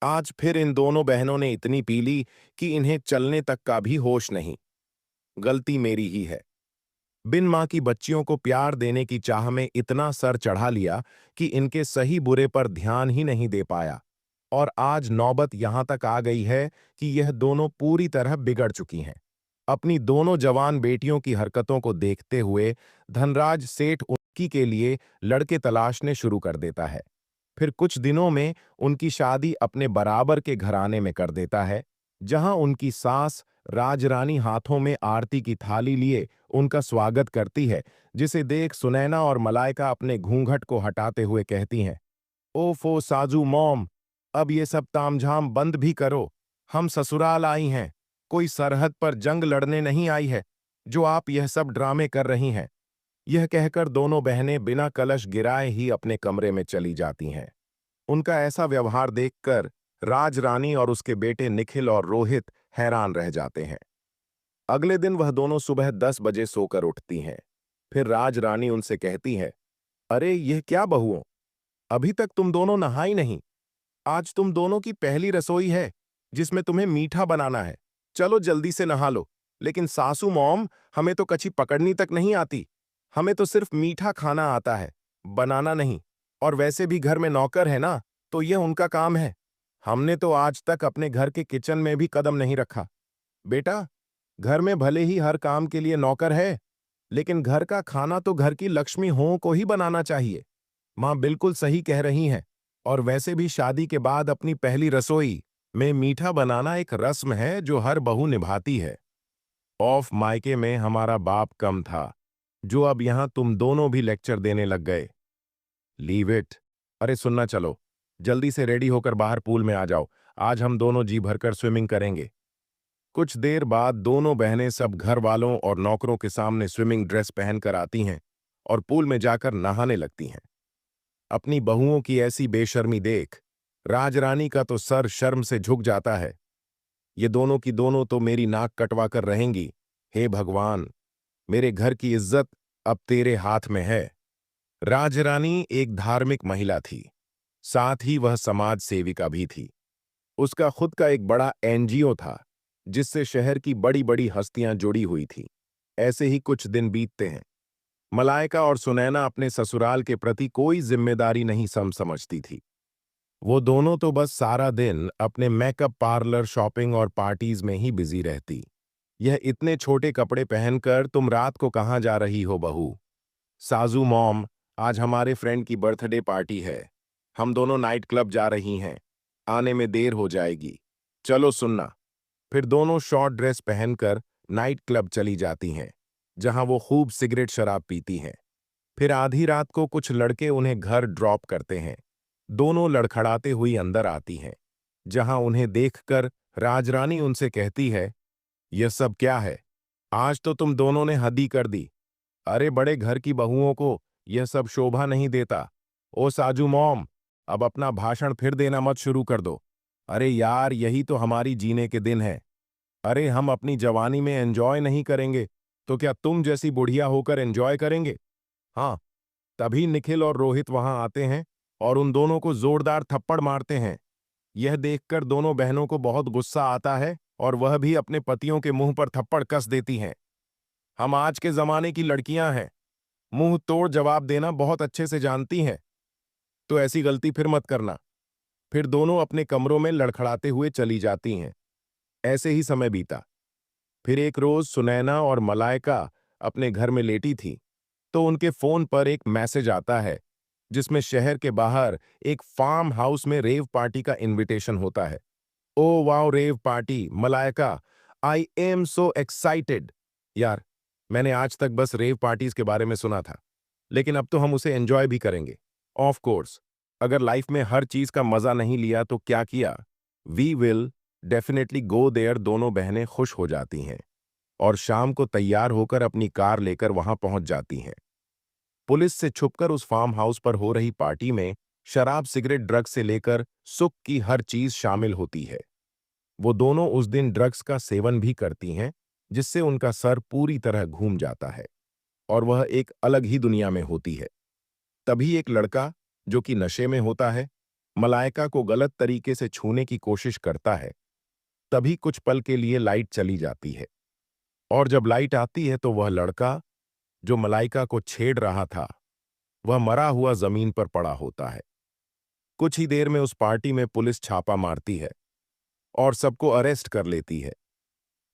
आज फिर इन दोनों बहनों ने इतनी पी ली कि इन्हें चलने तक का भी होश नहीं। गलती मेरी ही है। बिन मां की बच्चियों को प्यार देने की चाह में इतना सर चढ़ा लिया कि इनके सही बुरे पर ध्यान ही नहीं दे पाया। और आज नौबत यहां तक आ गई है कि यह दोनों पूरी तरह बिगड़ चुकी हैं। अपनी दोनों जवान बेटियों की हरकतों को देखते हुए धनराज सेठ उनकी के लिए लड़के तलाशने शुरू कर देता है। फिर कुछ दिनों में उनकी शादी अपने बराबर के घराने में कर देता है, जहां उनकी सास राजरानी हाथों में आरती की थाली लिए उनका स्वागत करती है, जिसे देख सुनैना और मलाइका अपने घूंघट को हटाते हुए कहती हैं, ओफो साजू मॉम, अब ये सब तामझाम बंद भी करो। हम ससुराल आई हैं, कोई सरहद पर जंग लड़ने नहीं आई है, जो आप यह सब ड्रामे कर रही हैं। यह कहकर दोनों बहनें बिना कलश गिराए ही अपने कमरे में चली जाती हैं। उनका ऐसा व्यवहार देखकर राज रानी और उसके बेटे निखिल और रोहित हैरान रह जाते हैं। अगले दिन वह दोनों सुबह 10 बजे सोकर उठती हैं। फिर राज रानी उनसे कहती है, अरे यह क्या बहुओं, अभी तक तुम दोनों नहाई नहीं। आज तुम दोनों की पहली रसोई है, जिसमें तुम्हें मीठा बनाना है। चलो जल्दी से नहा लो। लेकिन सासू मॉम, हमें तो कच्ची पकड़नी तक नहीं आती। हमें तो सिर्फ मीठा खाना आता है, बनाना नहीं। और वैसे भी घर में नौकर है ना, तो यह उनका काम है। हमने तो आज तक अपने घर के किचन में भी कदम नहीं रखा। बेटा, घर में भले ही हर काम के लिए नौकर है, लेकिन घर का खाना तो घर की लक्ष्मी हो को ही बनाना चाहिए। माँ बिल्कुल सही कह रही हैं। और वैसे भी शादी के बाद अपनी पहली रसोई में मीठा बनाना एक रस्म है जो हर बहू निभाती है। ऑफ मायके में हमारा बाप कम था, जो अब यहां तुम दोनों भी लेक्चर देने लग गए। Leave it. अरे सुनना, चलो जल्दी से रेडी होकर बाहर पूल में आ जाओ। आज हम दोनों जी भरकर स्विमिंग करेंगे। कुछ देर बाद दोनों बहनें सब घर वालों और नौकरों के सामने स्विमिंग ड्रेस पहनकर आती हैं और पूल में जाकर नहाने लगती हैं। अपनी बहुओं की ऐसी बेशर्मी देख राजरानी का तो सर शर्म से झुक जाता है। ये दोनों की दोनों तो मेरी नाक कटवा कर रहेंगी। हे भगवान, मेरे घर की इज्जत अब तेरे हाथ में है। राजरानी एक धार्मिक महिला थी, साथ ही वह समाज सेविका भी थी। उसका खुद का एक बड़ा एनजीओ था, जिससे शहर की बड़ी बड़ी हस्तियां जुड़ी हुई थीं। ऐसे ही कुछ दिन बीतते हैं। मलाइका और सुनैना अपने ससुराल के प्रति कोई जिम्मेदारी नहीं समझती थी। वो दोनों तो बस सारा दिन अपने मेकअप पार्लर, शॉपिंग और पार्टीज में ही बिजी रहती। यह इतने छोटे कपड़े पहनकर तुम रात को कहाँ जा रही हो बहू? साजू मॉम, आज हमारे फ्रेंड की बर्थडे पार्टी है। हम दोनों नाइट क्लब जा रही हैं। आने में देर हो जाएगी। चलो सुनना। फिर दोनों शॉर्ट ड्रेस पहनकर नाइट क्लब चली जाती हैं, जहां वो खूब सिगरेट शराब पीती हैं। फिर आधी रात को कुछ लड़के उन्हें घर ड्रॉप करते हैं। दोनों लड़खड़ाते हुई अंदर आती हैं, जहां उन्हें देखकर राजरानी उनसे कहती है, यह सब क्या है? आज तो तुम दोनों ने हद ही कर दी। अरे बड़े घर की बहुओं को यह सब शोभा नहीं देता। ओ साजू मॉम, अब अपना भाषण फिर देना मत शुरू कर दो। अरे यार, यही तो हमारी जीने के दिन है। अरे हम अपनी जवानी में एंजॉय नहीं करेंगे तो क्या तुम जैसी बुढ़िया होकर एंजॉय करेंगे? हाँ। तभी निखिल और रोहित वहां आते हैं और उन दोनों को जोरदार थप्पड़ मारते हैं। यह देखकर दोनों बहनों को बहुत गुस्सा आता है और वह भी अपने पतियों के मुंह पर थप्पड़ कस देती हैं। हम आज के जमाने की लड़कियां हैं, मुंह तोड़ जवाब देना बहुत अच्छे से जानती हैं, तो ऐसी गलती फिर मत करना। फिर दोनों अपने कमरों में लड़खड़ाते हुए चली जाती हैं। ऐसे ही समय बीता। फिर एक रोज सुनैना और मलाइका अपने घर में लेटी थी, तो उनके फोन पर एक मैसेज आता है, जिसमें शहर के बाहर एक फार्म हाउस में रेव पार्टी का इनविटेशन होता है। Oh wow, rave party! Malaika, I am so excited. यार, मैंने आज तक बस रेव पार्टीज के बारे में सुना था, लेकिन अब तो हम उसे एंजॉय भी करेंगे। ऑफ कोर्स, अगर लाइफ में हर चीज का मजा नहीं लिया तो क्या किया? We will definitely go there. दोनों बहनें खुश हो जाती हैं और शाम को तैयार होकर अपनी कार लेकर वहां पहुंच जाती हैं। पुलिस से छुपकर उस फार्म हाउस पर हो रही पार्टी में शराब, सिगरेट, ड्रग्स से लेकर सुख की हर चीज शामिल होती है। वो दोनों उस दिन ड्रग्स का सेवन भी करती हैं, जिससे उनका सर पूरी तरह घूम जाता है और वह एक अलग ही दुनिया में होती है। तभी एक लड़का, जो कि नशे में होता है, मलाइका को गलत तरीके से छूने की कोशिश करता है। तभी कुछ पल के लिए लाइट चली जाती है और जब लाइट आती है तो वह लड़का जो मलाइका को छेड़ रहा था वह मरा हुआ जमीन पर पड़ा होता है। कुछ ही देर में उस पार्टी में पुलिस छापा मारती है और सबको अरेस्ट कर लेती है।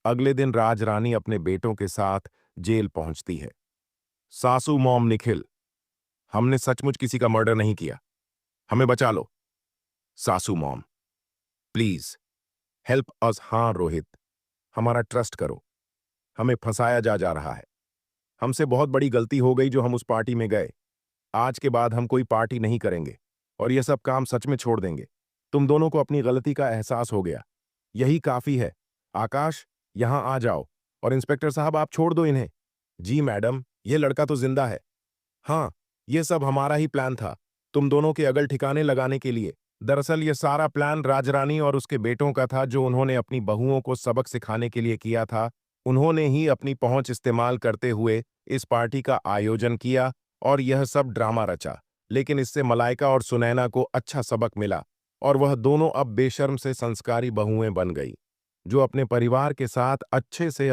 अगले दिन राजरानी अपने बेटों के साथ जेल पहुंचती है। सासू मॉम निखिल, हमने सचमुच किसी का मर्डर नहीं किया, हमें बचा लो। सासू मॉम, प्लीज हेल्प अस। हाँ रोहित, हमारा ट्रस्ट करो, हमें फंसाया जा रहा है। हमसे बहुत बड़ी गलती हो गई जो हम उस पार्टी में गए। आज के बाद हम कोई पार्टी नहीं करेंगे और यह सब काम सच में छोड़ देंगे। तुम दोनों को अपनी गलती का एहसास हो गया, यही काफी है। आकाश, यहां आ जाओ। और इंस्पेक्टर साहब, आप छोड़ दो इन्हें। जी मैडम, यह लड़का तो जिंदा है। हाँ, यह सब हमारा ही प्लान था, तुम दोनों के अगल ठिकाने लगाने के लिए। दरअसल यह सारा प्लान राजरानी और उसके बेटों का था जो उन्होंने अपनी बहुओं को सबक सिखाने के लिए किया था। उन्होंने ही अपनी पहुंच इस्तेमाल करते हुए इस पार्टी का आयोजन किया और यह सब ड्रामा रचा। लेकिन इससे मलाइका और सुनैना को अच्छा सबक मिला और वह दोनों अब बेशर्म से संस्कारी बहुएं बन गई जो अपने परिवार के साथ अच्छे से